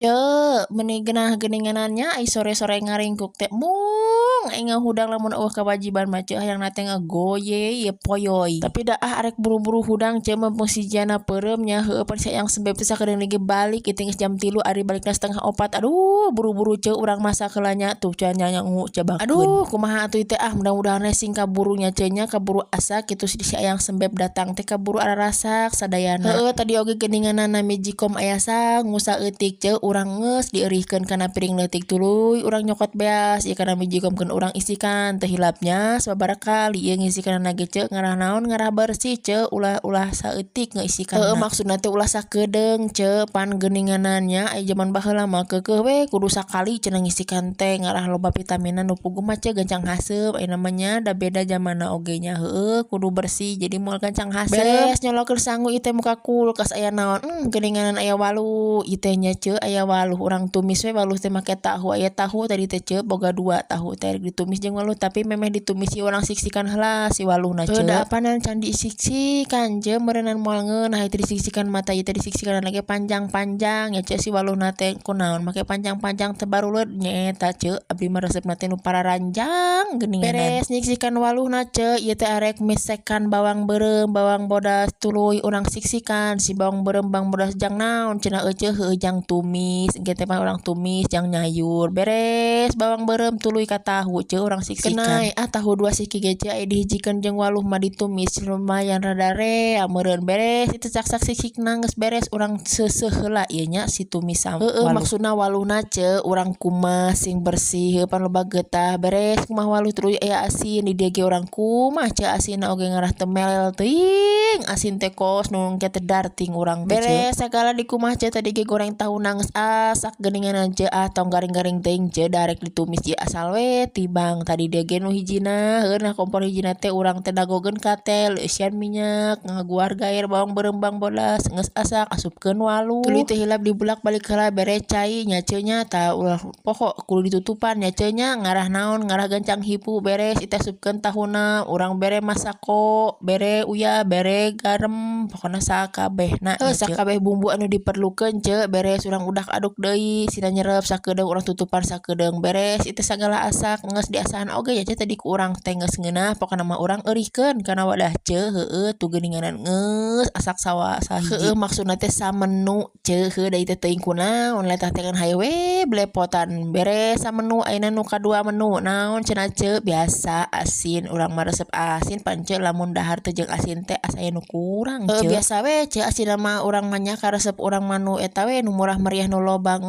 Meuni geunah geuninganannya ai sore-sore ngaringkuk teh mung aing ngahudang lamun eueuh kewajiban mah hayang teh ngagoye ye poyoy. Tapi da arek buru-buru hudang mumpung si Jana peureum nya heueuh pan si hayang sembeb teh sakedeung lagi balik ieu geus jam 3 ari balikna 3:30 aduh buru-buru urang masak heula nya tuh can nyangu cobakeun. Aduh kumaha atuh teh mudah-mudahan we sing kaburu nya nya kaburu asak kitu si hayang sembeb datang teh kaburu ararasak sadayana. Heueuh tadi oge geuninganana Magicom aya sangu saeutik urang geus dieurihkeun kana piring leutik tuluy urang nyokot beas ieu kana Magicomkeun urang isikan teu hilapnya sababaraha kali ieu ngisikanana ge ngarah naon ngarah bersih ulah saeutik ngisikanna. Maksudna teh ulah sakedeung pan geuninganannya aya zaman baheula mah keukeuh we kudu sakali cenah ngisikan teh ngarah loba vitamina nu puguh mah gancang haseup aya namanya da beda zamanna oge nya heueuh kudu bersih jadi moal gancang haseup. Beres nyolokeun sangu ieu teh muka kulkas aya naon geuninganan aya waluh ieu teh nya aya waluh urang tumis we waluh teh make tahu aya tahu tadi teh boga 2 tahu teh ditumis jeung waluh tapi memeh ditumis ieu urang siksikan heula si waluhna da apanan can disiksikan meureunnan moal ngeunah teh disiksikan mata ieu teh disiksikan lagi panjang-panjang nya si waluhna teh kunaon make panjang-panjang teh baruleud nya eta abdi mah resepna teh nu pararanjang geuninganan. Beres nyiksikan waluhna ieu teh arek misekan bawang beureum bawang bodas tuluy urang siksikan si bawang beureum bawang bodas jang naon cenah heueuh jang tumis engke teh mah urang tumis jang nyayur. Beres bawang beureum tuluy ka tahu urang siksikan. Kenai tahu 2 siki ge aya dihijikeun jeung waluh mah ditumis lumayan rada rea meureun. Beres itu cak-cak siksikna geus beres urang seuseuh heula ieu nya si tumis waluh. Maksudna waluhna urang kumas sing bersih pan loba geutah. Beres kumaha waluh tuluy aya asin di dieu ge urang kumas asinna oge ngarah teu melel teuing asin teh kos nu engke teh darting urang. Beres sagala dikumah tadi ge goreng tahu geus asak geuninganan tong garing-garing teuing darek ditumis ieu asal we tibang tadi dieu ge nu hijina heueuh nah kompor hijina teh urang teh dagogeun ka tel isian minyak ngaguar gaer bawang beureum bawang bodas geus asak asupkeun waluh tuluy teh hilap dibulak-balik heula bere cai nya nya tah ulah pokok kudu ditutupan nya nya ngarah naon ngarah gancang hipu. Beres teh asupkeun tahuna urang bere masako bere uyah bere garam pokona sakabehna sakabeh bumbu anu diperlukeun beres urang udak aduk deui sina nyerep sakedeung urang tutupan sakedeung. Beres itu sagala asak geus diasahan oge nya tadi ku urang teh geus ngeunah pokona mah urang eurihkeun kana wadah heueuh tu geuninganan geus asak sahiji. Maksudna teh samenu heueuh da teh teuing kunaon letah teh kan hayu we belepotan. Beres samenu ayeuna nu kadua menu naon cenah biasa asin urang mah resep asin pan lamun dahar teh jeung asin teh asa aya nu kurang biasa we asinna mah urang mah nya ka resep urang mah nu eta we nu murah meriah nu loba